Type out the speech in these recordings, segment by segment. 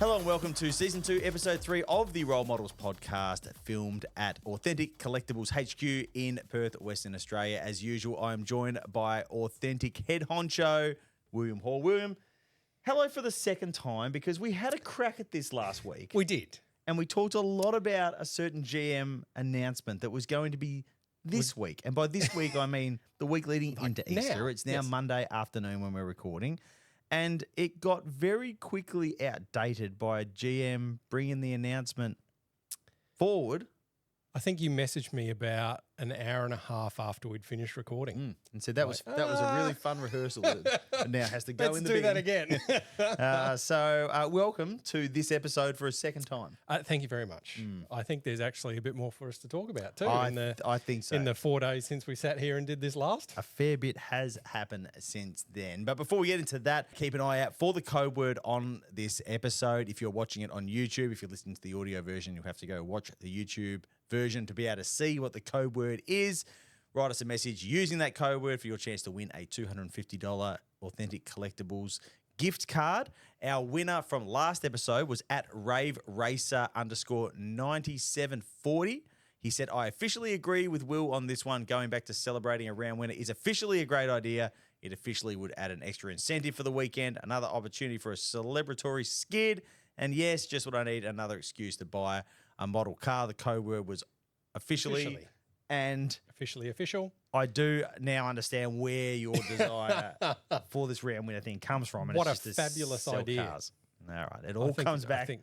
Hello and welcome to Season 2, Episode 3 of the Role Models podcast, filmed at Authentic Collectables HQ in Perth, Western Australia. As usual, I am joined by Authentic head honcho, William Hall. William, hello for the second time, because we had a crack at this last week. We did. And we talked a lot about a certain GM announcement that was going to be this week. And by this week, I mean the week leading into Easter. now. It's now Yes. Monday afternoon when we're recording. And it got very quickly outdated by a GM bringing the announcement forward. I think you messaged me about an hour and a half after we'd finished recording. And said that was a really fun rehearsal that now has to go Let's in the do bin. that again. So welcome to this episode for a second time. Thank you very much. I think there's actually a bit more for us to talk about too. I think so. In the 4 days since we sat here and did this last. A fair bit has happened since then. But before we get into that, keep an eye out for the code word on this episode. If you're watching it on YouTube, if you're listening to the audio version, you'll have to go watch the YouTube version to be able to see what the code word is. Write us a message using that code word for your chance to win a $250 Authentic Collectables gift card. Our winner from last episode was at raveracer_9740. He said, I officially agree with Will on this one. Going back to celebrating a round winner is officially a great idea. It officially would add an extra incentive for the weekend, another opportunity for a celebratory skid, and yes, just what I need, another excuse to buy a model car. The code word was officially. And Officially official. I do now understand where your desire for this round winner thing comes from. And What it's a just to fabulous sell idea. Cars. All right. It all comes back. It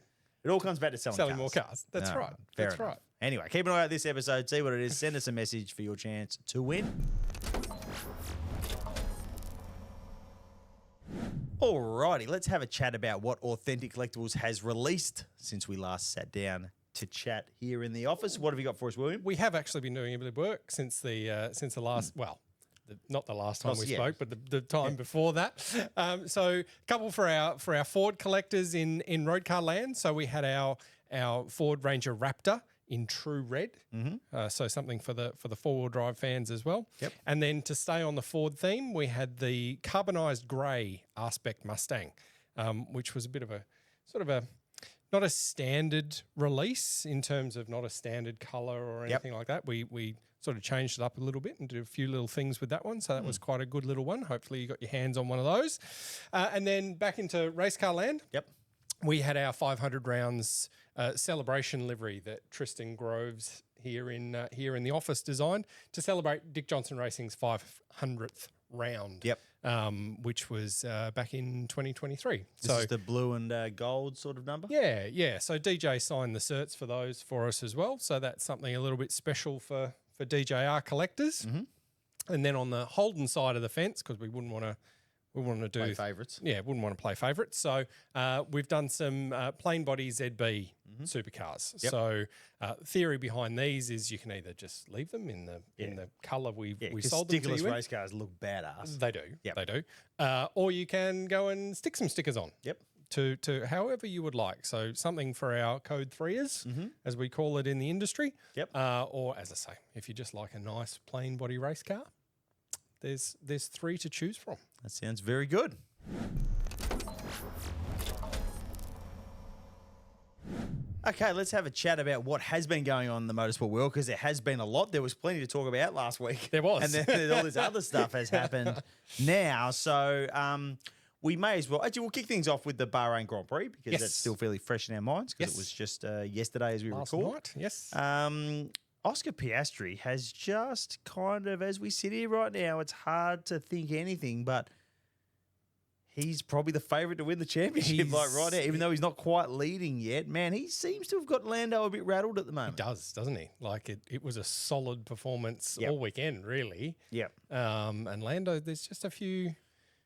all comes back to selling cars. more cars. That's All right. Fair That's enough. right. Anyway, keep an eye out this episode. See what it is. Send us a message for your chance to win. Alrighty, let's have a chat about what Authentic Collectables has released since we last sat down to chat here in the office. What have you got for us, William? We have actually been doing a bit of work since the last, not the last time we spoke, but the time before that. So a couple for our Ford collectors in roadcar land. So we had our Ford Ranger Raptor in true red. So something for the four-wheel drive fans as well. Yep. And then to stay on the Ford theme, we had the carbonized grey Aspect Mustang, which was a bit of a sort of a not a standard release in terms of not a standard color or anything like that. We sort of changed it up a little bit and did a few little things with that one. So that was quite a good little one. Hopefully you got your hands on one of those. And then back into race car land. Yep. We had our 500 rounds celebration livery that Tristan Groves here in the office designed to celebrate Dick Johnson Racing's 500th round. Yep. Which was back in 2023. This is the blue and gold sort of number? Yeah. So DJ signed the certs for those for us as well. So that's something a little bit special for DJR collectors. And then on the Holden side of the fence, because we wouldn't want to do Play favourites. Yeah, wouldn't want to play favourites. So we've done some plain body ZB supercars. Yep. So theory behind these is you can either just leave them in the colour we sold them to you stickerless in. race cars look badass. They do. Yep. They do. Or you can go and stick some stickers on. Yep. To however you would like. So something for our code 3ers, as we call it in the industry. Yep. Or as I say, if you just like a nice plain body race car, there's 3 to choose from. That sounds very good. Okay, let's have a chat about what has been going on in the motorsport world, because there has been a lot. There was plenty to talk about last week. There was. And then all this other stuff has happened now. So we may as well. Actually, we'll kick things off with the Bahrain Grand Prix, because that's still fairly fresh in our minds, because it was just yesterday as we Last record. night, yes. Oscar Piastri has just kind of, as we sit here right now, it's hard to think anything, but he's probably the favourite to win the championship, right now, even though he's not quite leading yet. Man, he seems to have got Lando a bit rattled at the moment. He does, doesn't he? Like it was a solid performance all weekend, really. Yeah. And Lando, there's just a few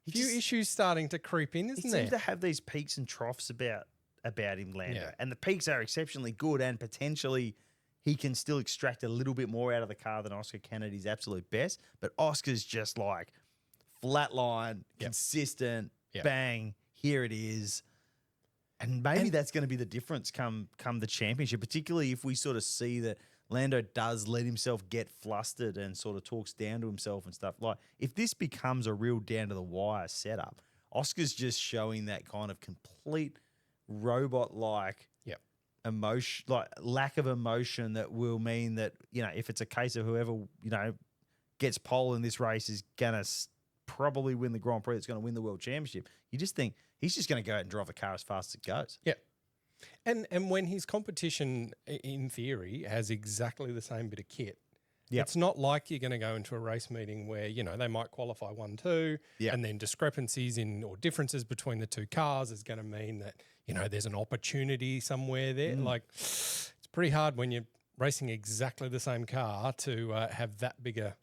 issues starting to creep in, isn't He there? seems to have these peaks and troughs about him, Lando. Yeah. And the peaks are exceptionally good, and potentially he can still extract a little bit more out of the car than Oscar can at his absolute best. But Oscar's just like flatline, consistent, bang, here it is. And maybe that's going to be the difference come the championship, particularly if we sort of see that Lando does let himself get flustered and sort of talks down to himself and stuff. Like, if this becomes a real down-to-the-wire setup, Oscar's just showing that kind of complete robot-like Yep. emotion, like lack of emotion that will mean that, if it's a case of whoever, gets pole in this race is going to probably win the Grand Prix, it's going to win the World Championship. You just think he's just going to go out and drive the car as fast as it goes. Yeah. And when his competition, in theory, has exactly the same bit of kit, it's not like you're going to go into a race meeting where, they might qualify 1-2 and then discrepancies or differences between the two cars is going to mean that, there's an opportunity somewhere there. Like, it's pretty hard when you're racing exactly the same car to have that bigger,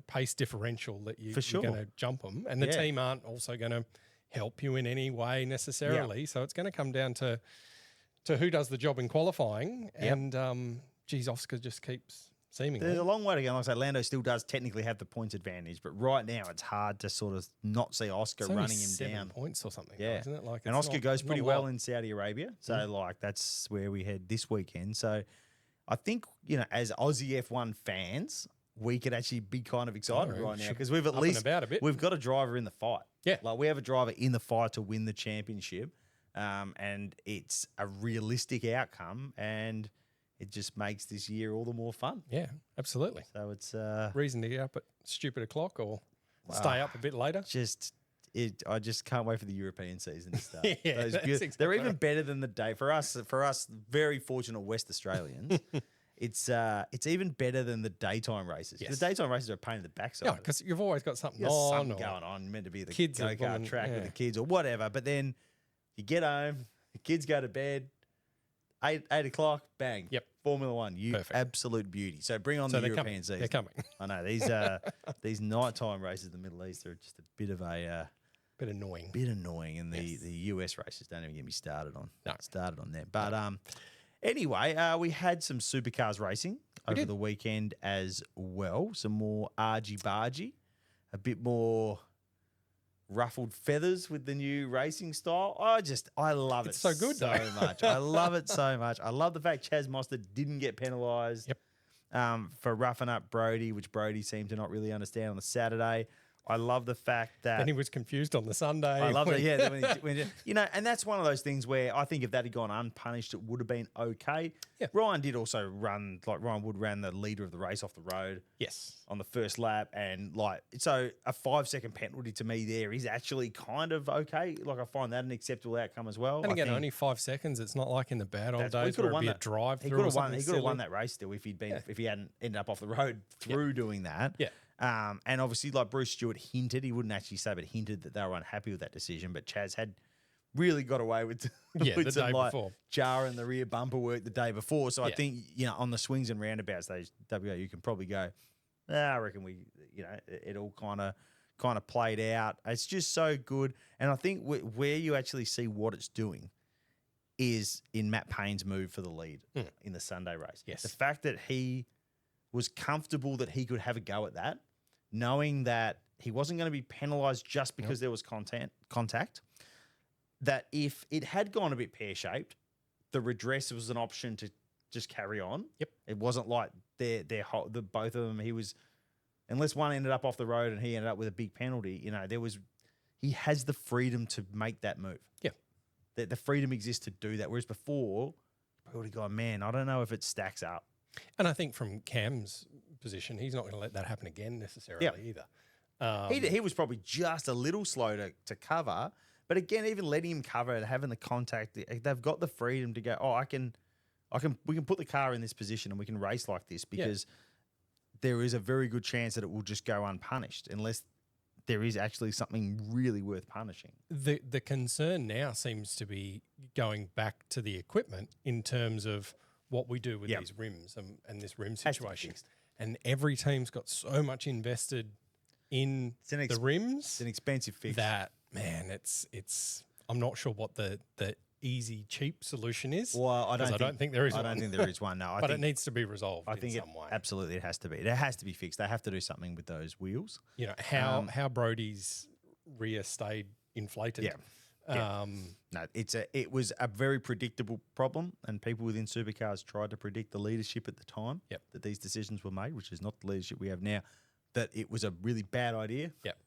pace differential that you're going to jump them. And the team aren't also going to help you in any way necessarily. So it's going to come down to who does the job in qualifying. And, geez, Oscar just keeps seemingly. There's a long way to go. Like I say, Lando still does technically have the points advantage, but right now it's hard to sort of not see Oscar running him 7 points or something, Yeah. isn't it? Like, and Oscar goes pretty well in Saudi Arabia. So, that's where we head this weekend. So I think, as Aussie F1 fans, we could actually be kind of excited right now because we've we've got a driver in the fight. Yeah. Like we have a driver in the fight to win the championship. And it's a realistic outcome, and it just makes this year all the more fun. Yeah, absolutely. So it's reason to get up at stupid o'clock or stay up a bit later. I just can't wait for the European season to start. Exactly they're even better than the day for us. Very fortunate West Australians. It's even better than the daytime races. Yes. The daytime races are a pain in the backside. Yeah, because you've always got something Something going on. Meant to be the kids go-kart track with the kids or whatever. But then you get home, the kids go to bed, 8 o'clock, bang. Yep. Formula One, absolute beauty. So bring on the European season. They're coming. I know these nighttime races in the Middle East are just a bit of a bit annoying. And the US races don't even get me started on them. But anyway, we had some supercars racing over the weekend as well. Some more argy-bargy, a bit more ruffled feathers with the new racing style. I love it so good so much. I love it so much. I love the fact Chaz Mostert didn't get penalised for roughing up Brody, which Brody seemed to not really understand on the Saturday. I love the fact that... And he was confused on the Sunday. I love it, and that's one of those things where I think if that had gone unpunished, it would have been okay. Yeah. Ryan did also Ryan Wood ran the leader of the race off the road. Yes. On the first lap, and so a 5-second penalty to me there is actually kind of okay. Like I find that an acceptable outcome as well. And again, only 5 seconds. It's not like in the bad old days where it'd be a drive-through. He could have won that race still if he hadn't ended up off the road through doing that. Yeah. And obviously, like Bruce Stewart hinted, he wouldn't actually say, but hinted that they were unhappy with that decision. But Chaz had really got away with, with some jar in the rear bumper work the day before. So I think, on the swings and roundabouts, those WA, you can probably go, I reckon it all kind of played out. It's just so good. And I think where you actually see what it's doing is in Matt Payne's move for the lead in the Sunday race. Yes. The fact that he was comfortable that he could have a go at that, knowing that he wasn't going to be penalised just because there was contact, that if it had gone a bit pear-shaped, the redress was an option to just carry on. Yep. It wasn't like both of them, unless one ended up off the road and he ended up with a big penalty, he has the freedom to make that move. Yeah. The freedom exists to do that. Whereas before, I would have gone, man, I don't know if it stacks up. And I think from Cam's position, he's not going to let that happen again necessarily either. He was probably just a little slow to cover, but again, even letting him cover and having the contact, they've got the freedom to go, we can put the car in this position and we can race like this because there is a very good chance that it will just go unpunished unless there is actually something really worth punishing. The concern now seems to be going back to the equipment in terms of what we do with these rims and this rim situation. And every team's got so much invested in the rims. It's an expensive fix. That, man, it's I'm not sure what the easy, cheap solution is. Well, I don't think there is one. I don't think there is one, no. But it needs to be resolved in some way. Absolutely, it has to be. It has to be fixed. They have to do something with those wheels. How Brody's rear stayed inflated. Yeah. No, it was a very predictable problem, and people within supercars tried to predict the leadership at the time that these decisions were made, which is not the leadership we have now, that it was a really bad idea. Yep.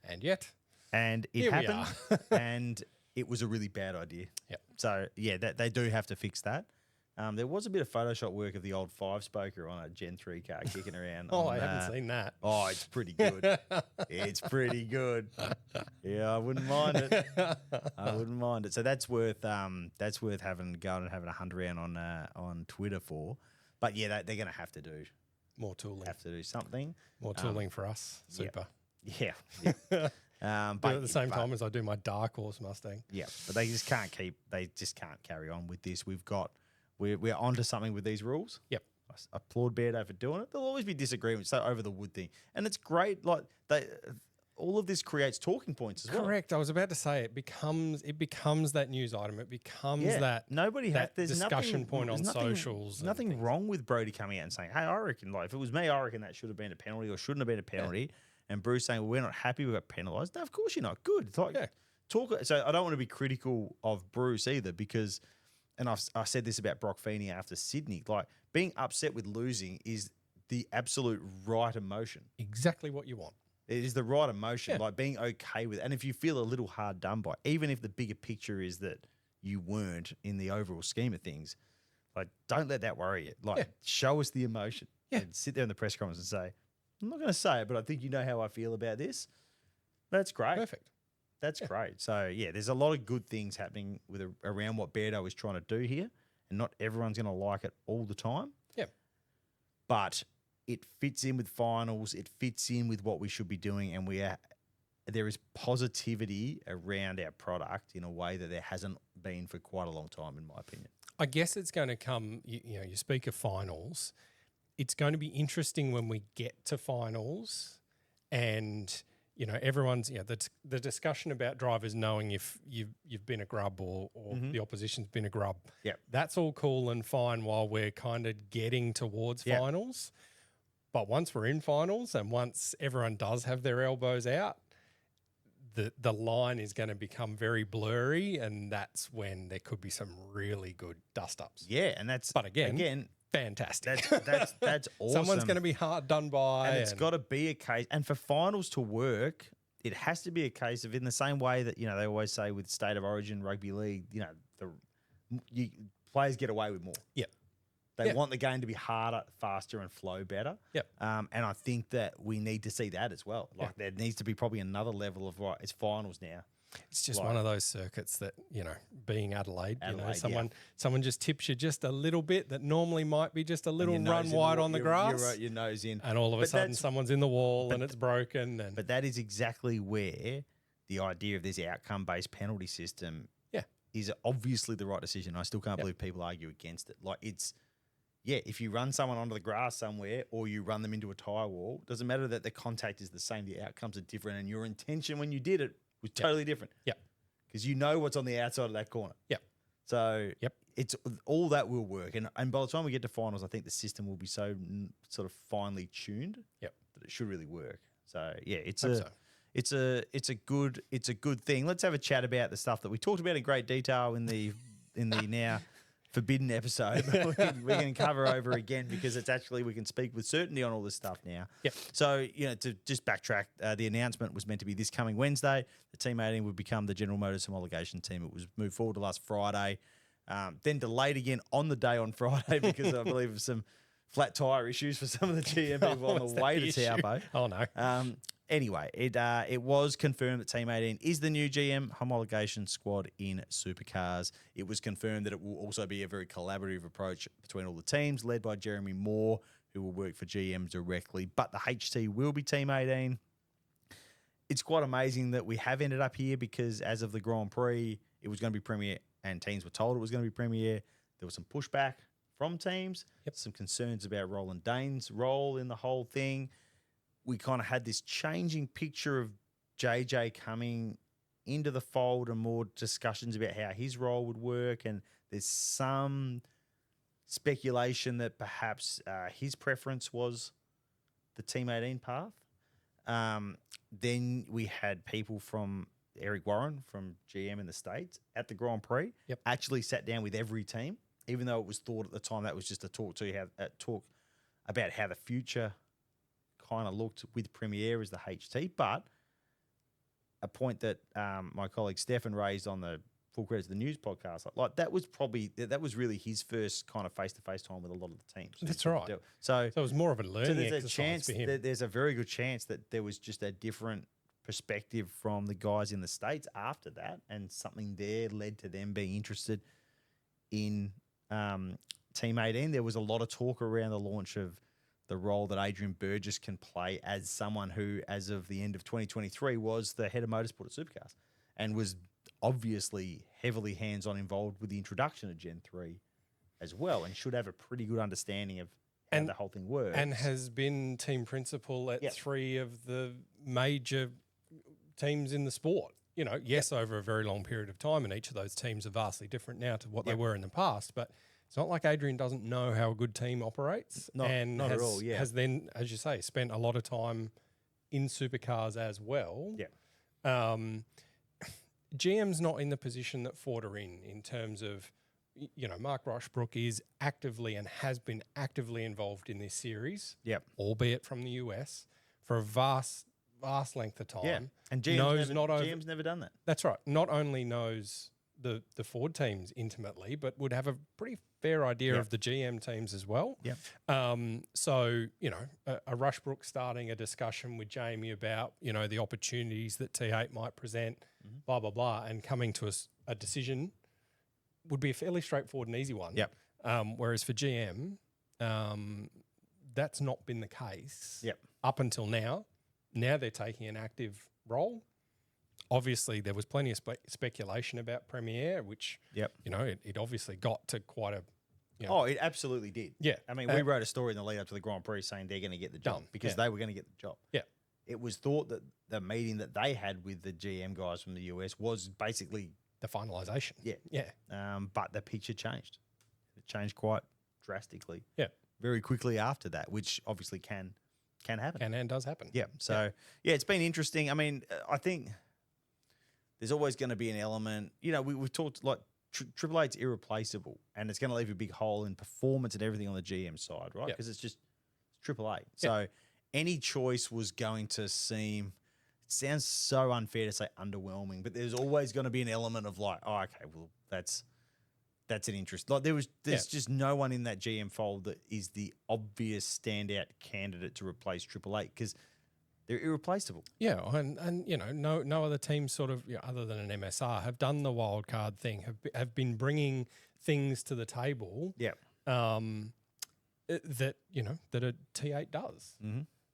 And yet. And it happened. And it was a really bad idea. Yep. So, yeah, they do have to fix that. There was a bit of Photoshop work of the old 5-spoker on a Gen 3 car kicking around. I haven't seen that. Oh, it's pretty good. It's pretty good. Yeah, I wouldn't mind it. I wouldn't mind it. So that's worth going and having a hunt around on Twitter for. But yeah, they're going to have to do more tooling. Have to do something. More tooling for us. Super. Yeah. But at the same time as I do my Dark Horse Mustang. Yeah, but they just can't carry on with this. We're onto something with these rules. Yep. I applaud Beardo for doing it. There'll always be disagreements, so over the wood thing. And it's great. Like all of this creates talking points as well. Correct. I was about to say it becomes that news item. It becomes that there's discussion point on socials. There's nothing wrong with Brody coming out and saying, hey, I reckon, like, if it was me, I reckon that should have been a penalty or shouldn't have been a penalty. Yeah. And Bruce saying, well, we're not happy we got penalised. No, of course you're not. Good. It's like, talk. So I don't want to be critical of Bruce either because, and I said this about Brock Feeney after Sydney, like being upset with losing is the absolute right emotion. Exactly what you want. It is the right emotion, like being okay with it. And if you feel a little hard done by, even if the bigger picture is that you weren't in the overall scheme of things, like don't let that worry you. Like show us the emotion. Yeah. And sit there in the press conference and say, I'm not going to say it, but I think you know how I feel about this. That's great. Perfect. That's great. So, yeah, there's a lot of good things happening around what Beardo is trying to do here, and not everyone's going to like it all the time. Yeah. But it fits in with finals. It fits in with what we should be doing, and there is positivity around our product in a way that there hasn't been for quite a long time, in my opinion. I guess it's going to come, you speak of finals. It's going to be interesting when we get to finals and, everyone's, the discussion about drivers knowing if you've been a grub or the opposition's been a grub. Yeah. That's all cool and fine while we're kind of getting towards finals. But once we're in finals and once everyone does have their elbows out, the line is going to become very blurry, and that's when there could be some really good dust-ups. Yeah, and that's... But again fantastic. That's awesome. Someone's going to be hard done by. And it's got to be a case. And for finals to work, it has to be a case of, in the same way that, they always say with State of Origin, Rugby League, players get away with more. Yeah. They want the game to be harder, faster, and flow better. Yep. And I think that we need to see that as well. Like there needs to be probably another level of, right, it's finals now. It's just one of those circuits that, being Adelaide, someone just tips you just a little bit that normally might be just a little run wide on the grass. Your nose in. And all of a sudden someone's in the wall and it's broken. But that is exactly where the idea of this outcome-based penalty system is obviously the right decision. I still can't believe people argue against it. Like if you run someone onto the grass somewhere or you run them into a tyre wall, doesn't matter that the contact is the same, the outcomes are different, and your intention when you did it was totally different. Yeah. Because you know what's on the outside of that corner. Yeah. So it's all that will work. And by the time we get to finals, I think the system will be so sort of finely tuned that it should really work. So yeah, it's a good thing. Let's have a chat about the stuff that we talked about in great detail in the now forbidden episode. we can cover over again because it's actually, we can speak with certainty on all this stuff now. Yep. So, to just backtrack, the announcement was meant to be this coming Wednesday. The Team 18 would become the General Motors homologation team. It was moved forward to last Friday, then delayed again on the day on Friday because I believe of some flat tyre issues for some of the GM people on the way to Taupo. Oh, no. Anyway, it was confirmed that Team 18 is the new GM homologation squad in Supercars. It was confirmed that it will also be a very collaborative approach between all the teams, led by Jeremy Moore, who will work for GM directly. But the HT will be Team 18. It's quite amazing that we have ended up here because as of the Grand Prix, it was going to be Premier, and teams were told it was going to be Premier. There was some pushback from teams, some concerns about Roland Dane's role in the whole thing. We kind of had this changing picture of JJ coming into the fold and more discussions about how his role would work. And there's some speculation that perhaps his preference was the Team 18 path. Then we had people from Eric Warren from GM in the States at the Grand Prix actually sat down with every team, even though it was thought at the time that was just a talk about how the future kind of looked with Premiere as the HT. But a point that my colleague Stefan raised on the Full Credit to the News podcast. Like that was really his first kind of face-to-face time with a lot of the teams. That's right. So it was more of a learning there's exercise for him. There's a very good chance that there was just a different perspective from the guys in the States after that, and something there led to them being interested in Team 18. There was a lot of talk around the launch of the role that Adrian Burgess can play as someone who, as of the end of 2023, was the head of motorsport at Supercars and was obviously heavily hands-on involved with the introduction of Gen 3 as well, and should have a pretty good understanding of how the whole thing works. And has been team principal at 3 of the major teams in the sport. You know, yes, over a very long period of time, and each of those teams are vastly different now to what they were in the past, but it's not like Adrian doesn't know how a good team operates. Not at all, has then, as you say, spent a lot of time in Supercars as well. Yeah. GM's not in the position that Ford are in terms of, you know, Mark Rushbrook is actively and has been actively involved in this series, albeit from the US, for a vast length of time. Yeah. And GM's never done that. That's right. Not only knows the Ford teams intimately, but would have a pretty fair idea of the GM teams as well. Yeah. So, you know, a Rushbrook starting a discussion with Jamie about, you know, the opportunities that T8 might present, blah, blah, blah, and coming to a decision would be a fairly straightforward and easy one. Yep. Whereas for GM, that's not been the case up until now. Now they're taking an active role. Obviously, there was plenty of speculation about Premiere, which, you know, it obviously got to quite a, you know. Oh, it absolutely did. Yeah. I mean, we wrote a story in the lead up to the Grand Prix saying they're going to get the job because they were going to get the job. Yeah. It was thought that the meeting that they had with the GM guys from the US was basically the finalisation. Yeah. Yeah. But the picture changed. It changed quite drastically. Yeah. Very quickly after that, which obviously can happen. Can and does happen. Yeah. So, it's been interesting. I mean, I think there's always going to be an element, you know, we've talked like Triple Eight's irreplaceable, and it's going to leave a big hole in performance and everything on the GM side, right? Because it's Triple Eight. So any choice was going to seem, it sounds so unfair to say underwhelming, but there's always going to be an element of like, oh, okay, well, that's an interest. Like there's just no one in that GM fold that is the obvious standout candidate to replace Triple Eight because they're irreplaceable. Yeah, and you know, no other team sort of, you know, other than an MSR have done the wild card thing, have been bringing things to the table. Yeah. That, you know, that a T8 does,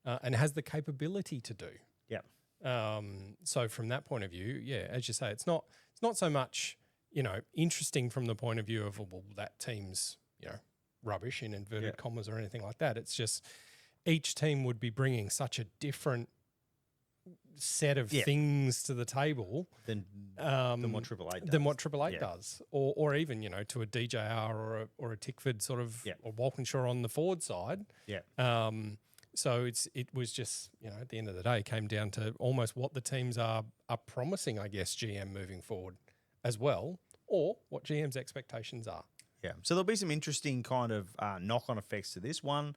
and has the capability to do. Yeah. So from that point of view, as you say, it's not so much, you know, interesting from the point of view of, well, that team's, you know, rubbish in inverted commas or anything like that. It's just each team would be bringing such a different set of things to the table than what Triple Eight does. Than what Triple Eight does, or even, you know, to a DJR or a Tickford sort of, or Walkinshaw on the Ford side. Yeah. So it was just, you know, at the end of the day, came down to almost what the teams are promising, I guess, GM moving forward as well, or what GM's expectations are. Yeah. So there'll be some interesting kind of knock-on effects to this one.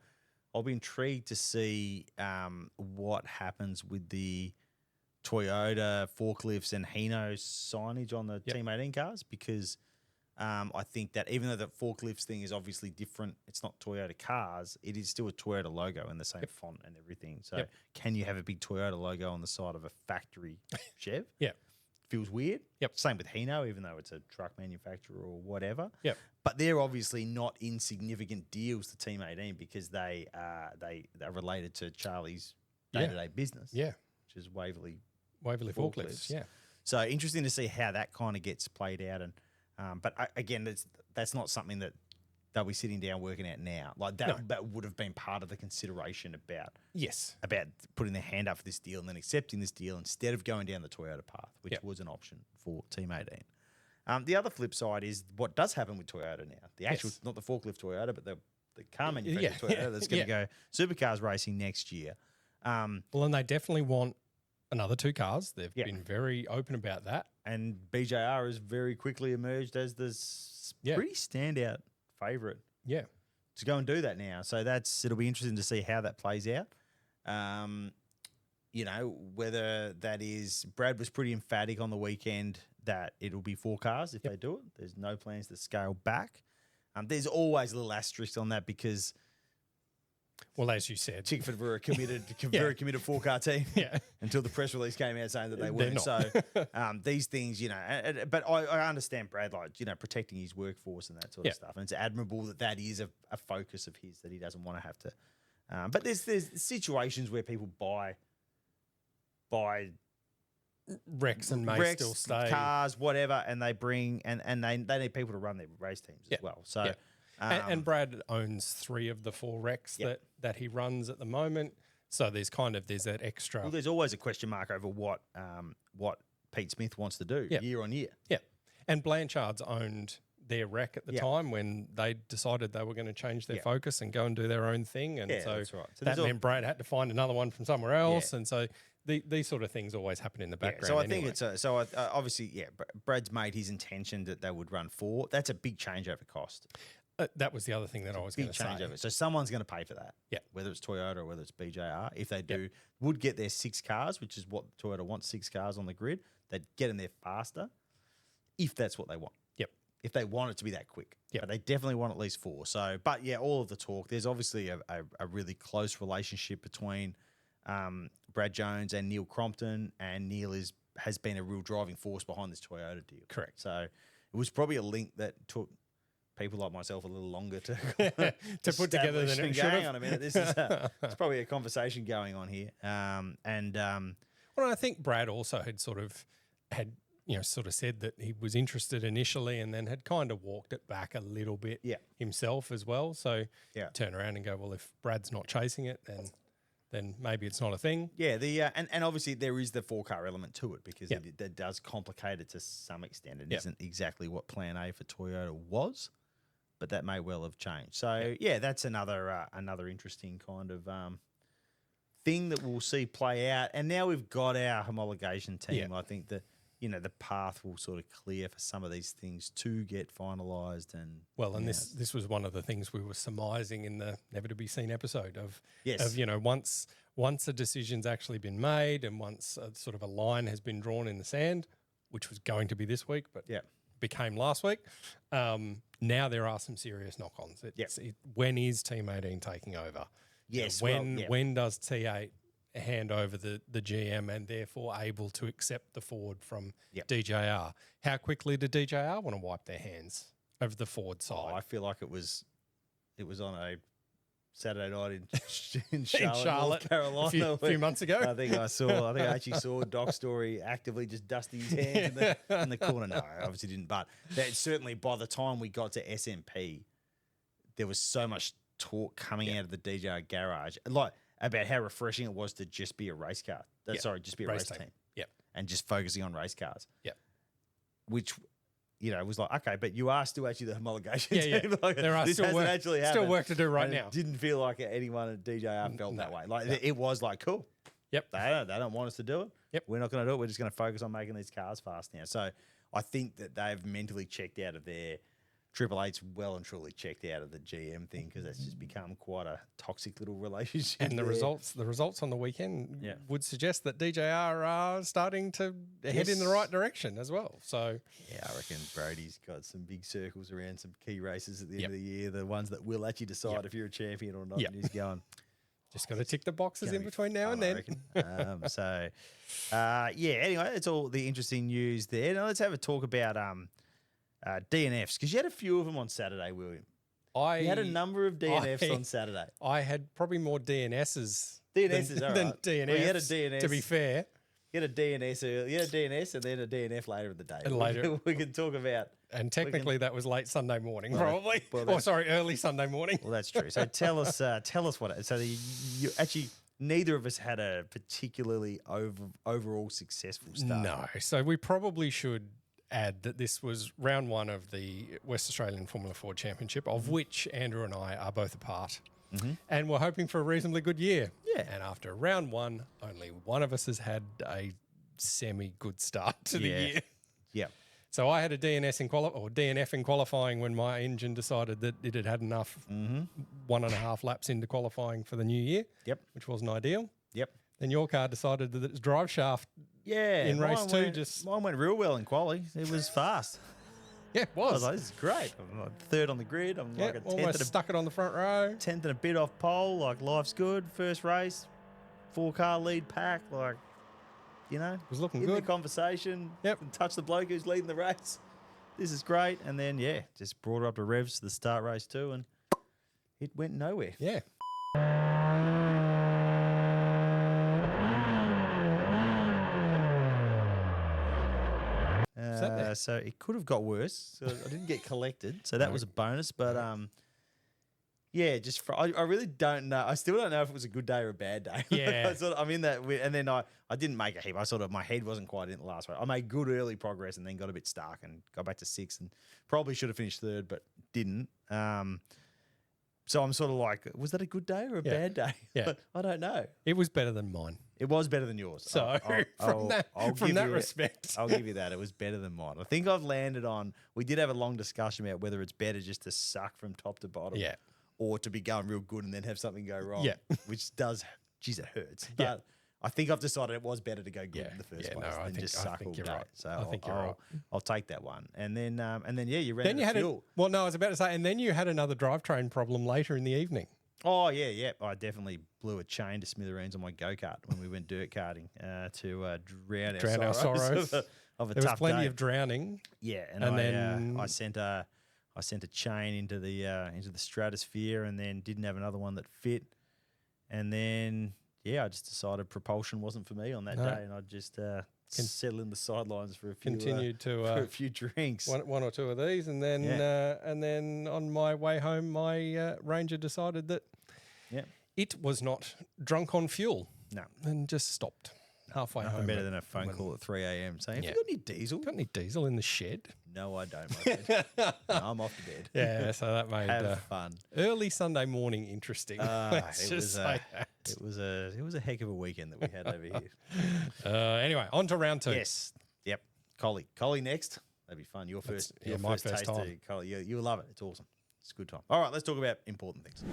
I'll be intrigued to see what happens with the Toyota forklifts and Hino signage on the Team 18 cars, because I think that even though the forklifts thing is obviously different, it's not Toyota cars, it is still a Toyota logo in the same font and everything. So can you have a big Toyota logo on the side of a factory Chev? Feels weird. Same with Hino, even though it's a truck manufacturer or whatever. But they're obviously not insignificant deals to Team 18 because they are related to Charlie's day-to-day business. Which is Waverley forklifts. So interesting to see how that kind of gets played out. And but again, that's not something that they'll be sitting down working out now. Like that would have been part of the consideration about putting their hand up for this deal and then accepting this deal instead of going down the Toyota path, which was an option for Team 18. The other flip side is what does happen with Toyota now. The actual, not the forklift Toyota, but the car manufacturer Toyota that's going to go Supercars racing next year. Well, and they definitely want another 2 cars. They've been very open about that. And BJR has very quickly emerged as the pretty standout favourite to go and do that now. So it'll be interesting to see how that plays out. you know, whether that is Brad was pretty emphatic on the weekend that it'll be 4 cars if they do it. There's no plans to scale back. There's always a little asterisk on that because, well, as you said, Tickford were a committed, very committed 4-car team until the press release came out saying that they weren't. So these things, you know, but I understand Brad, like, you know, protecting his workforce and that sort of stuff. And it's admirable that that is a focus of his, that he doesn't want to have to. But there's situations where people buy Rex and may still stay, cars, whatever, and they bring and they need people to run their race teams as well. So and Brad owns 3 of the 4 Rex that he runs at the moment. So there's that extra. Well, there's always a question mark over what Pete Smith wants to do year on year. Yeah, and Blanchard's owned their Rec at the time when they decided they were going to change their focus and go and do their own thing, and so that's right. So that meant Brad had to find another one from somewhere else, and so. These sort of things always happen in the background. So I think it's obviously Brad's made his intention that they would run 4. That's a big changeover cost. That was the other thing that I was going to say. So someone's going to pay for that. Yeah, whether it's Toyota or whether it's BJR. If they do, would get their 6 cars, which is what Toyota wants, 6 cars on the grid. They'd get in there faster, if that's what they want. Yep. If they want it to be that quick. Yep. But they definitely want at least 4. So, but yeah, all of the talk. There's obviously a really close relationship between Brad Jones and Neil Crompton, and Neil has been a real driving force behind this Toyota deal. Correct. So it was probably a link that took people like myself a little longer to put together than it should have. Hang on a minute, this is it's probably a conversation going on here. Well, I think Brad also had sort of said that he was interested initially, and then had kind of walked it back a little bit himself as well. So turn around and go, well, if Brad's not chasing it, then maybe it's not a thing. Yeah, and obviously there is the 4-car element to it, because it does complicate it to some extent. It isn't exactly what Plan A for Toyota was, but that may well have changed. So that's another interesting kind of thing that we'll see play out. And now we've got our homologation team. I think that the path will sort of clear for some of these things to get finalised. And this was one of the things we were surmising in the Never to Be Seen episode of once a decision's actually been made, and once sort of a line has been drawn in the sand, which was going to be this week, but became last week. Now there are some serious knock-ons. When is Team 18 taking over? Yes. When does T8 hand over the GM and therefore able to accept the Ford from DJR? How quickly did DJR want to wipe their hands over the Ford side? I feel like it was on a Saturday night in Charlotte, North Carolina, a few months ago. I think I actually saw Doc Story actively just dusting his hands in the corner. No, I obviously didn't. But that certainly, by the time we got to SMP, there was so much talk coming out of the DJR garage, about how refreshing it was to just be a race car. Just be a race team. Yep. And just focusing on race cars. Yep. Which, was like, okay, but you are still actually the homologation team. There are still work to do right now. It didn't feel like anyone at DJR felt that way. It was like, cool. Yep. They don't want us to do it. Yep. We're not going to do it. We're just going to focus on making these cars fast now. So I think that they've mentally checked out of their Triple 8's well and truly checked out of the GM thing, because that's just become quite a toxic little relationship. And the results on the weekend would suggest that DJR are starting to head in the right direction as well. So I reckon Brody's got some big circles around some key races at the end of the year, the ones that will actually decide if you're a champion or not. And he's going, just got to tick the boxes in between now and then. Anyway, it's all the interesting news there. Now let's have a talk about DNFs, because you had a few of them on Saturday, William. You had a number of DNFs on Saturday. I had probably more DNSs than DNFs. Well, you had a DNS. To be fair, you had a DNS and then a DNF later in the day. And later we can talk about. And technically, that was late Sunday morning, probably. Early Sunday morning. Well, that's true. So tell us what. So you actually. Neither of us had a particularly overall successful start. No. So we probably should add that this was round 1 of the West Australian Formula Ford Championship, of which Andrew and I are both a part. Mm-hmm. And we're hoping for a reasonably good year. Yeah. And after round 1, only one of us has had a semi-good start to the year. Yeah. So I had a DNF in qualifying when my engine decided that it had had enough 1.5 laps into qualifying for the new year. Yep. Which wasn't ideal. Yep. Then your car decided that its drive shaft in race two mine went real well in quali. It was fast. Yeah, it I was. was like, this is great. I'm like third on the grid. I'm like a tenth almost stuck it on the front row. Tenth and a bit off pole. Like, life's good. First race, 4-car lead pack. Like, you know, was looking in good. the conversation. Yep. And touch the bloke who's leading the race. This is great. And then, yeah, just brought her up to revs to the start race too, and it went nowhere. Yeah. So it could have got worse. So I didn't get collected, so that was a bonus. But yeah, I really don't know. I still don't know if it was a good day or a bad day. Yeah, I'm in that, and then I didn't make a heap. My head wasn't quite in the last race. I made good early progress, and then got a bit stuck and got back to 6th, and probably should have finished 3rd, but didn't. So I'm sort of like, was that a good day or a bad day? Yeah, I don't know. It was better than mine. It was better than yours. So from that respect, I'll give you that. It was better than mine. I think I've landed on. We did have a long discussion about whether it's better just to suck from top to bottom, or to be going real good and then have something go wrong. Yeah, which does. Geez, it hurts. But I think I've decided it was better to go good in the first place than just suck all day. Right. So I think you're right. I'll take that one. And then you ran. Then you had fuel. well, no, I was about to say, and then you had another drivetrain problem later in the evening. Oh, yeah. I definitely blew a chain to smithereens on my go-kart when we went dirt karting to drown our sorrows of a there tough was plenty day. Of drowning. Yeah, and then I sent a chain into the stratosphere, and then didn't have another one that fit. And then, I just decided propulsion wasn't for me on that day, and I just settle in the sidelines for a few for a few drinks, one or two of these, and then on my way home, my Ranger decided that it was not drunk on fuel. No, and just stopped halfway home. Better than a phone call at 3 a.m. saying, "Have you got any diesel? Got any diesel in the shed?" No, I don't. My friend. No, I'm off to bed. Yeah, so that made have fun. Early Sunday morning interesting. It was a heck of a weekend that we had over here. Anyway, on to round 2. Yes. Yep. Collie next. That'd be fun. Your first first taste time. of Collie. You'll love it. It's awesome. It's a good time. All right, let's talk about important things.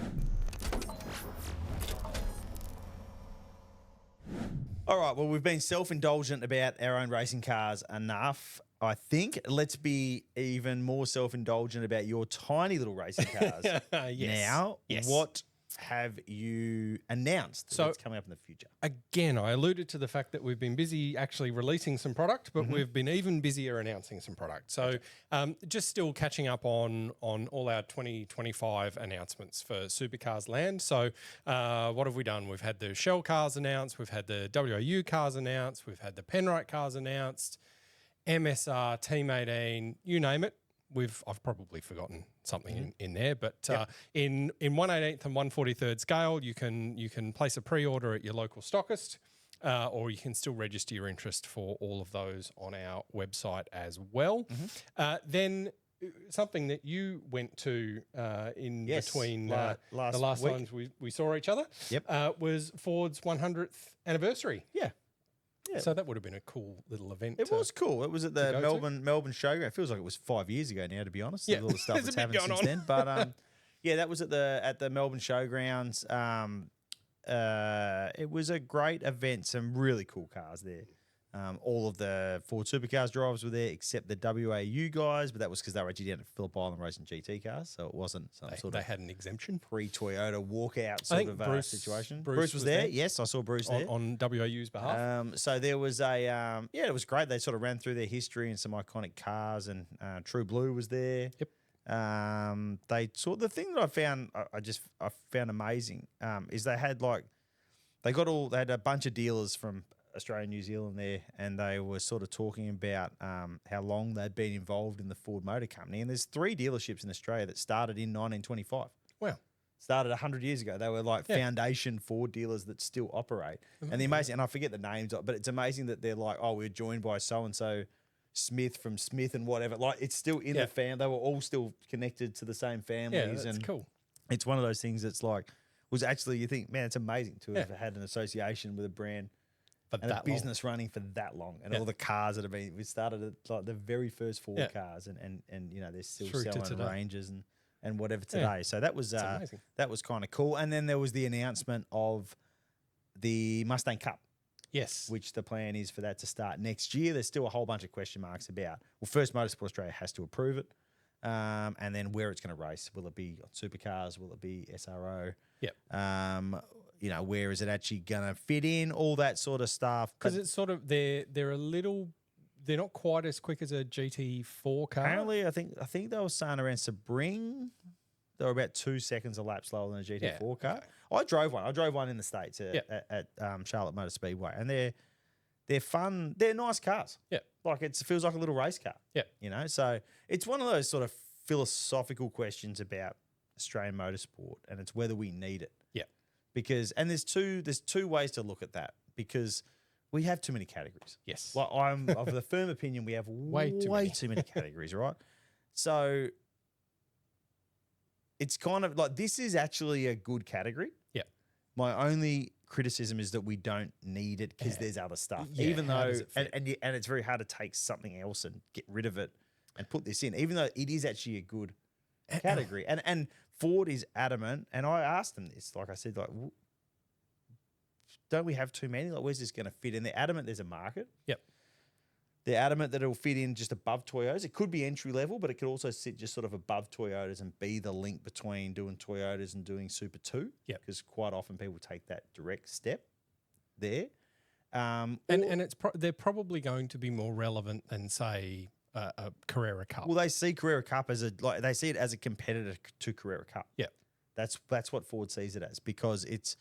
All right, well, we've been self-indulgent about our own racing cars enough. I think let's be even more self-indulgent about your tiny little racing cars. Now, what have you announced that's coming up in the future? Again, I alluded to the fact that we've been busy actually releasing some product, but we've been even busier announcing some product. So just still catching up on all our 2025 announcements for Supercars land. So what have we done? We've had the Shell cars announced. We've had the WAU cars announced. We've had the Penrite cars announced. MSR, Team 18, you name it. I've probably forgotten something in there, but in 1/18th and 1/43rd scale, you can place a pre-order at your local stockist, or you can still register your interest for all of those on our website as well. Then something that you went to between the last times we saw each other was Ford's 100th anniversary. Yeah. So that would have been a cool little event. It was cool. It was at the Melbourne Showground. It feels like it was 5 years ago now, to be honest. Yeah. All the stuff that's happened since then. But that was at the Melbourne Showgrounds. It was a great event. Some really cool cars there. All of the Ford Supercars drivers were there, except the WAU guys, but that was because they were actually down at Phillip Island racing GT cars, so it wasn't they had an exemption. Pre-Toyota walkout sort of situation. Bruce was there. Yes, I saw Bruce there. On WAU's behalf. So there was it was great. They sort of ran through their history and some iconic cars, and True Blue was there. Yep. The thing that I found amazing is they had they had a bunch of dealers from Australia and New Zealand there, and they were sort of talking about how long they'd been involved in the Ford Motor Company. And there's 3 dealerships in Australia that started in 1925. Wow. Started 100 years ago. They were foundation Ford dealers that still operate. And the amazing, and I forget the names, but it's amazing that they're like, oh, we're joined by so-and-so Smith from Smith and whatever. Like, it's still in the family. They were all still connected to the same families. Yeah, that's cool. It's one of those things that's was actually, you think, man, it's amazing to have had an association with a brand and a business running for that long, and all the cars that have been. We started at the very first Ford cars, and they're still selling Rangers and whatever today. So that was kind of cool. And then there was the announcement of the Mustang Cup, Yes. which the plan is for that to start next year. There's still a whole bunch of question marks about. Well, first, Motorsport Australia has to approve it, and then where it's going to race. Will it be on Supercars? Will it be SRO? Yep. You know, where is it actually going to fit in? All that sort of stuff. Because it's sort of they're a little. They're not quite as quick as a GT4 car. Apparently, I think they were saying around Sebring, they were about 2 seconds a lap slower than a GT4 car. Okay. I drove one. I drove one in the States at Charlotte Motor Speedway, and they're fun. They're nice cars. Yeah, like it feels like a little race car. Yeah, you know. So it's one of those sort of philosophical questions about Australian motorsport, and it's whether we need it. Yeah, because there's two ways to look at that, because we have too many categories. Yes. Well, I'm of the firm opinion we have way too many categories, right? So it's kind of like, this is actually a good category. Yeah. My only criticism is that we don't need it because there's other stuff. Yeah, even though, and it's very hard to take something else and get rid of it and put this in, even though it is actually a good category. And Ford is adamant, and I asked them this, like I said, like, don't we have too many? Like, where's this going to fit in? They're adamant there's a market. Yep. They're adamant that it'll fit in just above Toyotas. It could be entry level, but it could also sit just sort of above Toyotas and be the link between doing Toyotas and doing Super 2. Yeah. Because quite often people take that direct step there. And they're probably going to be more relevant than, say, a Carrera Cup. Well, they see Carrera Cup as they see it as a competitor to Carrera Cup. Yeah. That's what Ford sees it as, because it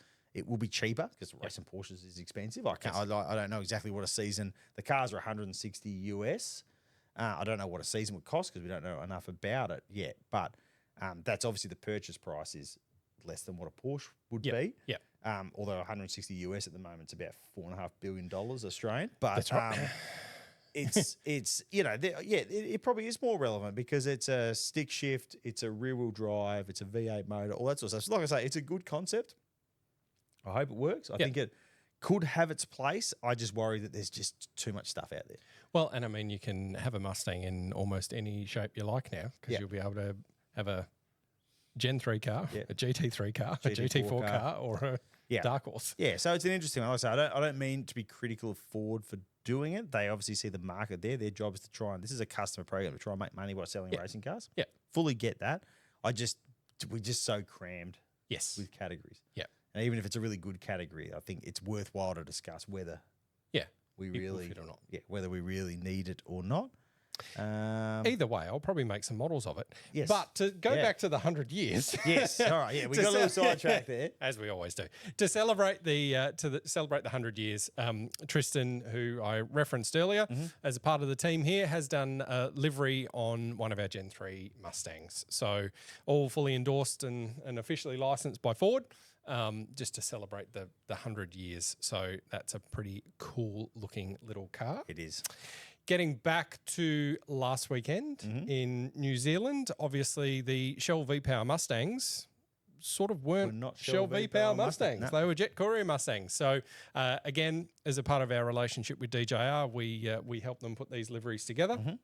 will be cheaper, because racing Porsches is expensive. I don't know exactly what a season. The cars are $160 US. I don't know what a season would cost because we don't know enough about it yet. But that's obviously the purchase price is less than what a Porsche would be. Yeah. Although 160 US at the moment, it's about $4.5 billion Australian. But that's right. it's you know, it probably is more relevant because it's a stick shift, it's a rear wheel drive, it's a V8 motor, all that sort of stuff. So like I say, it's a good concept. I hope it works. I think it could have its place. I just worry that there's just too much stuff out there. Well, and I mean, you can have a Mustang in almost any shape you like now, because you'll be able to have a Gen 3 car, a GT3 car, a GT4 car, or a Dark Horse. Yeah, so it's an interesting one. Like I say, I don't mean to be critical of Ford for doing it. They obviously see the market there. Their job is to try, and this is a customer program, to try and make money by selling racing cars. Yeah. Fully get that. We're just so crammed with categories. Yeah. And even if it's a really good category, I think it's worthwhile to discuss whether we really fit or not. Yeah, whether we really need it or not. Either way, I'll probably make some models of it. Yes. But to go back to the 100 years. Yes. All right. Yeah, we got a little sidetrack there, as we always do. To celebrate the 100 years, Tristan, who I referenced earlier, as a part of the team here, has done a livery on one of our Gen 3 Mustangs. So all fully endorsed and officially licensed by Ford. Just to celebrate the 100 years. So that's a pretty cool looking little car. It is. Getting back to last weekend in New Zealand, obviously the Shell V-Power Mustangs sort of weren't not Shell V-Power Mustangs. No. They were Jet Courier Mustangs. So again, as a part of our relationship with DJR, we helped them put these liveries together.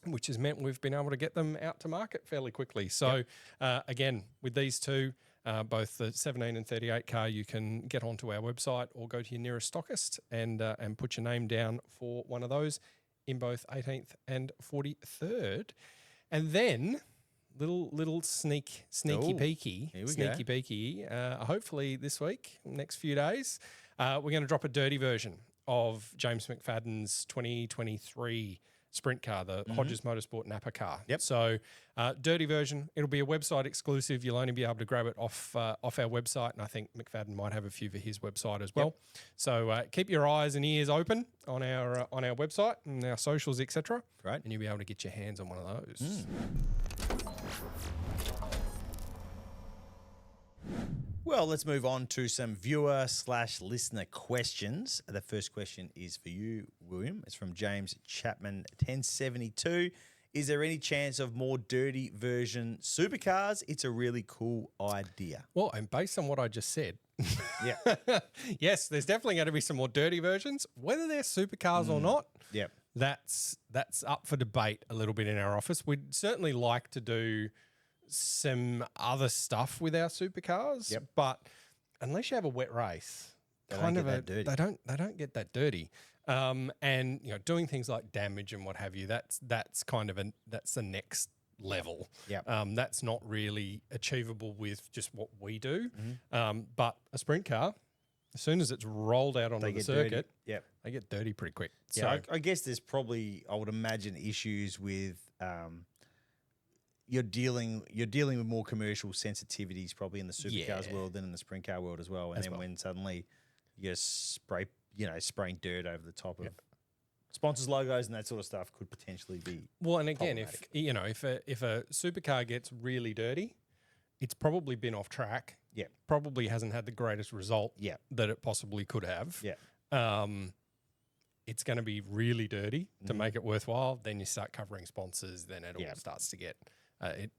Which has meant we've been able to get them out to market fairly quickly. So again, with these two, both the 17 and 38 car, you can get onto our website or go to your nearest stockist and put your name down for one of those in both 18th and 43rd. And then little sneaky peeky, hopefully this week, next few days, we're going to drop a dirty version of James McFadden's 2023 sprint car, the Hodges Motorsport Napa car. Yep. So dirty version. It'll be a website exclusive. You'll only be able to grab it off our website, and I think McFadden might have a few for his website as well. Yep. So keep your eyes and ears open on our website and our socials, etc. Right. And you'll be able to get your hands on one of those. Well, let's move on to some viewer/listener questions. The first question is for you, William. It's from James Chapman 1072. Is there any chance of more dirty version supercars? It's a really cool idea. Well, and based on what I just said, yeah, yes, there's definitely going to be some more dirty versions. Whether they're supercars or not, that's up for debate a little bit in our office. We'd certainly like to do some other stuff with our supercars, but unless you have a wet race, kind of that dirty. they don't get that dirty. And doing things like damage and what have you, that's kind of that's the next level. Yeah. That's not really achievable with just what we do. But a sprint car, as soon as it's rolled out onto the circuit, they get dirty pretty quick. Yeah, so I guess there's probably, I would imagine, issues with you're dealing with more commercial sensitivities probably in the supercars world than in the sprint car world as well. And then when suddenly you're spraying dirt over the top of sponsors' logos and that sort of stuff could potentially be and again, if a supercar gets really dirty, it's probably been off track. Yeah, probably hasn't had the greatest result. That it possibly could have. Yeah. It's going to be really dirty to make it worthwhile. Then you start covering sponsors. Then it all starts to get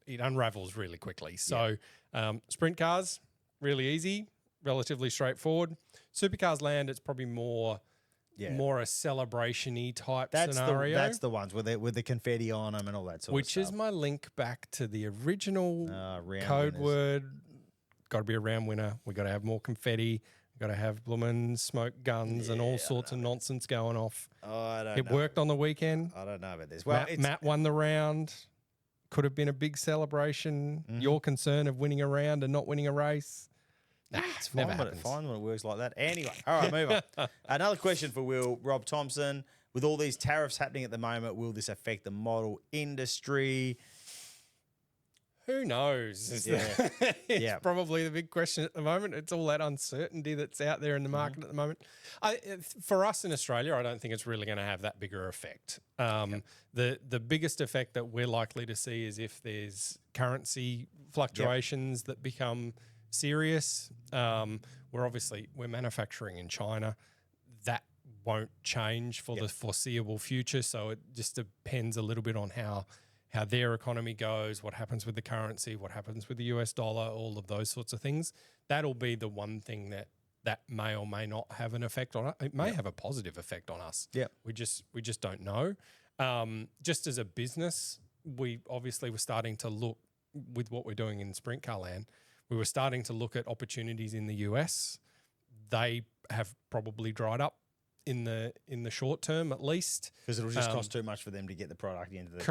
it unravels really quickly. So sprint cars, really easy, relatively straightforward. Supercars land, it's probably more a celebration-y type scenario. That's the ones with the confetti on them and all that sort of stuff. Which is my link back to the original code word. Got to be a round winner. We got to have more confetti. Got to have bloomin' smoke guns and all sorts of nonsense going off. It worked on the weekend. I don't know about this. Well, Matt won the round. Could have been a big celebration. Your concern of winning a round and not winning a race. It's fine, fine when it works like that. Anyway, all right, move on. Another question for Will. Rob Thompson. With all these tariffs happening at the moment, will this affect the model industry? Who knows? It's probably the big question at the moment. It's all that uncertainty that's out there in the market at the moment. For us in Australia, I don't think it's really going to have that bigger effect. The biggest effect that we're likely to see is if there's currency fluctuations that become serious. We're manufacturing in China. That won't change for the foreseeable future. So it just depends a little bit on how their economy goes, what happens with the currency, what happens with the US dollar, all of those sorts of things. That'll be the one thing that may or may not have an effect on it. It may have a positive effect on us. Yeah, we just don't know. Just as a business, we obviously were starting to look with what we're doing in sprint car land. We were starting to look at opportunities in the US. They have probably dried up in the short term, at least, because it'll just cost too much for them to get the product into the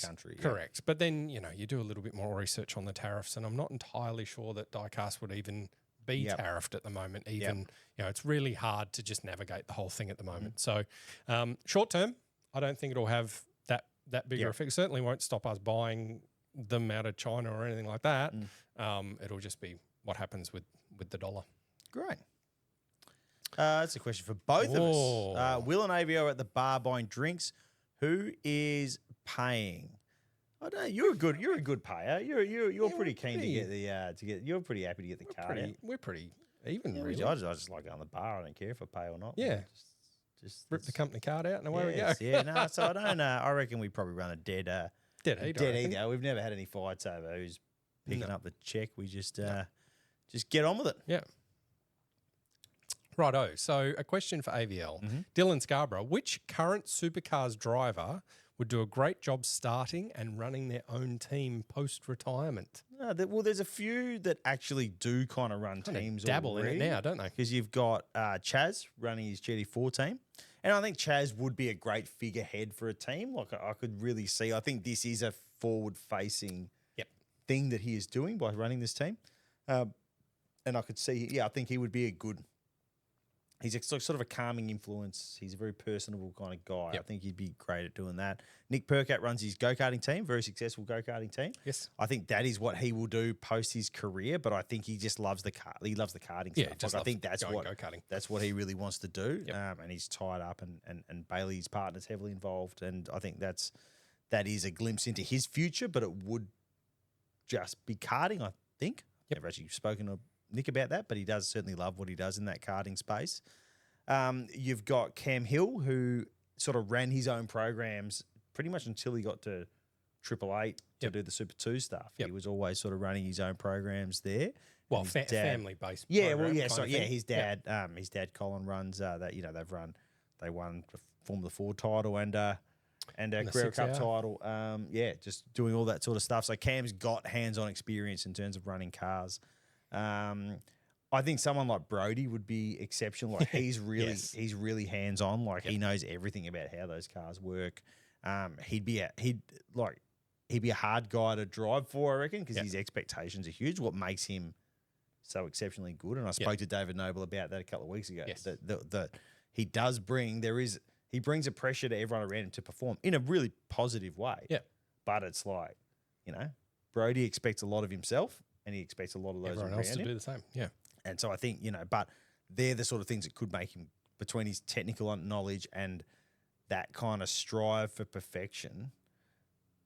country. Correct. But then you do a little bit more research on the tariffs, and I'm not entirely sure that diecast would even be tariffed at the moment. It's really hard to just navigate the whole thing at the moment. So short term, I don't think it'll have that bigger effect. It certainly won't stop us buying them out of China or anything like that. It'll just be what happens with the dollar. Great. That's a question for both of us. Will and Avio at the bar buying drinks. Who is paying? I don't know. You're a good payer. You're pretty keen to get You're pretty happy to get the card out. We're pretty even. Really. I just like going to the bar. I don't care if I pay or not. Yeah. Just rip the company card out and away we go. Yeah. No. So I don't. I reckon we probably run a dead heat. We've never had any fights over who's picking up the check. We just get on with it. Yeah. Righto. So a question for AVL. Dylan Scarborough. Which current supercars driver would do a great job starting and running their own team post-retirement? There's a few that actually do kind of run teams dabble in it now, don't they? Because you've got Chaz running his GT4 team. And I think Chaz would be a great figurehead for a team. Like I could really see. I think this is a forward-facing thing that he is doing by running this team. And I could see, I think he would be a good... He's sort of a calming influence. He's a very personable kind of guy. I think he'd be great at doing that. Nick Percat runs his go-karting team, very successful go-karting team. Yes. I think that is what he will do post his career, but I think he just loves the car. He loves the karting stuff. I think that's what he really wants to do. Yep. And he's tied up and Bailey's partner's heavily involved. And I think that is a glimpse into his future, but it would just be karting, I think. Yep. Never actually spoken to Nick about that, but he does certainly love what he does in that karting space. You've got Cam Hill, who sort of ran his own programs pretty much until he got to Triple Eight to do the Super 2 stuff. He was always sort of running his own programs there. Well, family-based. His dad Colin runs that. They won the Formula 4 title and a Carrera Cup title. Just doing all that sort of stuff. So Cam's got hands-on experience in terms of running cars. I think someone like Brody would be exceptional. Like he's really Yes. he's really hands on. Like he knows everything about how those cars work. He'd be a hard guy to drive for, I reckon, because his expectations are huge. What makes him so exceptionally good? And I spoke to David Noble about that a couple of weeks ago. Yes. That he does bring he brings a pressure to everyone around him to perform in a really positive way. Yeah. But it's like, Brody expects a lot of himself, and he expects a lot of those Everyone around else to him. do the same. Yeah. And so I think, but they're the sort of things that could make him, between his technical knowledge and that kind of strive for perfection,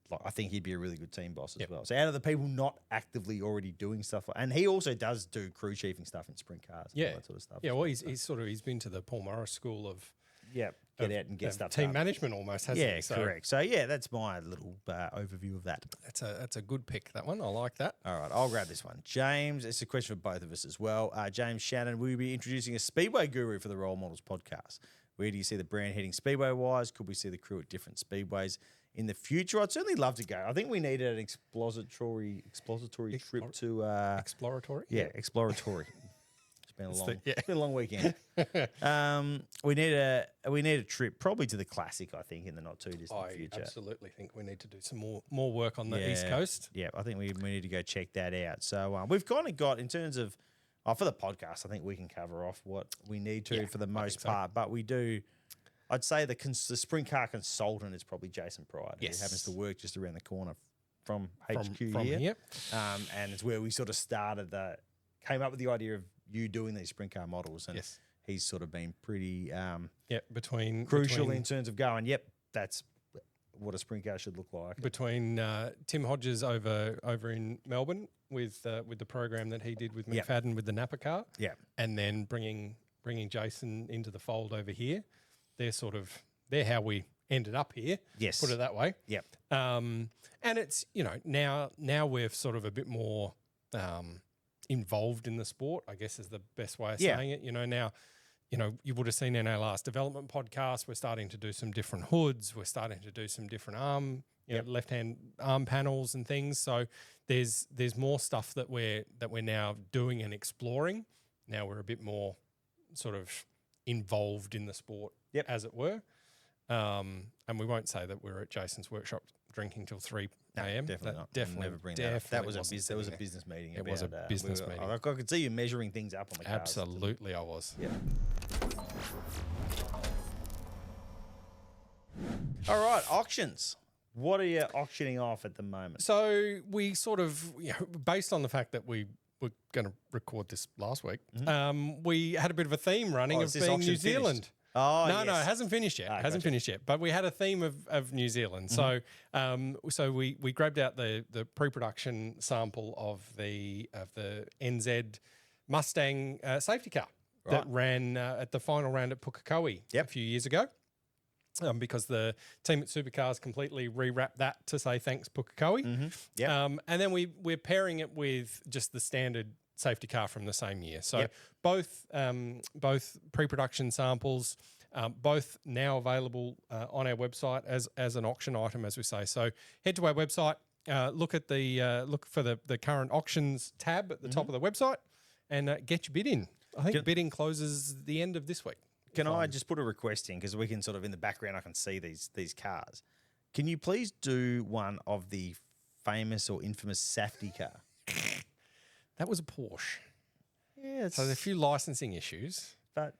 like I think he'd be a really good team boss as well. So out of the people not actively already doing stuff, and he also does do crew chiefing stuff in sprint cars and all that sort of stuff. Yeah, well, he's been to the Paul Morris School of get out and get stuff team done. management almost, hasn't he? Yeah, correct. So yeah, that's my little overview of that. That's a good pick, that one. I like that. All right, I'll grab this one. James, it's a question for both of us as well. James Shannon, will you be introducing a Speedway guru for the Role Models podcast? Where do you see the brand heading Speedway-wise? Could we see the crew at different Speedways in the future? I'd certainly love to go. I think we needed an exploratory trip to... Exploratory? Yeah, exploratory. It's been a long weekend. We need a trip probably to the Classic, I think, in the not too distant future. I absolutely think we need to do some more work on the East Coast. Yeah, I think we need to go check that out. So we've kind of got, in terms of, for the podcast, I think we can cover off what we need to for the most part. But we do, I'd say the sprint car consultant is probably Jason Pride, who happens to work just around the corner from HQ here. And it's where we sort of came up with the idea of you doing these sprint car models, and he's sort of been pretty crucial in terms of going, that's what a sprint car should look like. Between Tim Hodges over in Melbourne with the program that he did with McFadden with the Napa car, and then bringing Jason into the fold over here, they're how we ended up here. Yes, put it that way. Yep. And it's now we're sort of a bit more involved in the sport, I guess is the best way of saying it. Now, you would have seen in our last development podcast, we're starting to do some different hoods. We're starting to do some different left-hand arm panels and things. So there's more stuff that we're now doing and exploring. Now we're a bit more sort of involved in the sport, as it were. And we won't say that we're at Jason's workshop drinking till 3 a.m. Definitely not. Definitely never bring that up. That was a business meeting. It was a business meeting. I could see you measuring things up on the cars. Absolutely, I was. Yeah. All right, auctions. What are you auctioning off at the moment? So we sort of, based on the fact that we were going to record this last week, we had a bit of a theme running of being New Zealand. Finished? Oh, no, it hasn't finished yet. Finished yet. But we had a theme of New Zealand. So so we grabbed out the pre-production sample of the NZ Mustang safety car that ran at the final round at Pukekohe a few years ago. Because the team at Supercars completely rewrapped that to say thanks Pukekohe. And then we're pairing it with just the standard safety car from the same year. So both pre-production samples, both now available on our website as an auction item, as we say. So head to our website, look for the current auctions tab at the top of the website, and get your bid in. I think bidding closes the end of this week. Can I just put a request in, because we can sort of in the background I can see these cars. Can you please do one of the famous or infamous safety car? That was a Porsche. Yeah, so there's a few licensing issues, but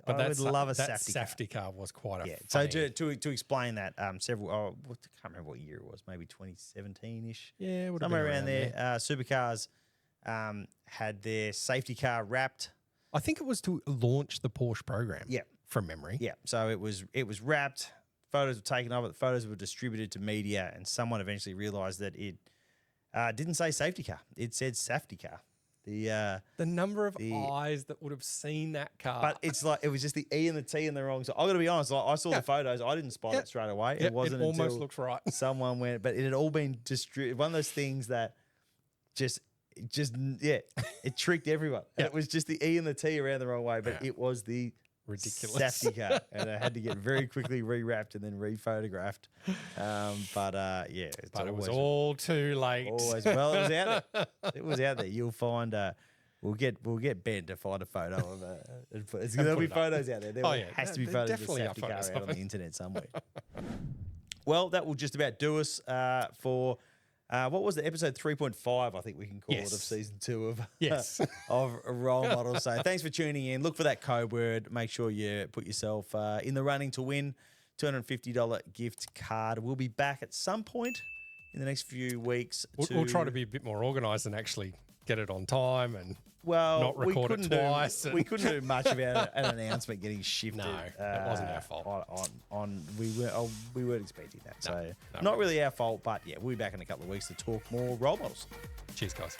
I would love a safety car. Was quite a funny. So to explain that, I can't remember what year it was, maybe 2017-ish. Yeah, somewhere around there. Supercars had their safety car wrapped. I think it was to launch the Porsche program. Yeah, from memory. Yeah, so it was wrapped. Photos were taken of it. The photos were distributed to media, and someone eventually realised that it didn't say safety car. It said safety car. The number of eyes that would have seen that car. But it's like it was just the E and the T in the wrong. So I got to be honest. I saw the photos. I didn't spot it straight away. It wasn't it almost until looks right. Someone went, but it had all been distributed. One of those things that it tricked everyone. And it was just the E and the T around the wrong way, but it was the ridiculous safety car, and I had to get very quickly rewrapped and then rephotographed. But it was all too late. Always, well, it was out there. It was out there. You'll find We'll get Ben to find a photo of it. There'll be photos out there. There has to be photos of the safety car out on the internet somewhere. Well, that will just about do us for what was the episode 3.5? I think we can call it of season 2 of of Role Models. So thanks for tuning in. Look for that code word. Make sure you put yourself in the running to win $250 gift card. We'll be back at some point in the next few weeks. We'll try to be a bit more organised and actually get it on time and not record we couldn't it twice. We couldn't do much about an announcement getting shifted. No, that wasn't our fault. We weren't expecting that. So not really our fault, but yeah, we'll be back in a couple of weeks to talk more role models. Cheers, guys.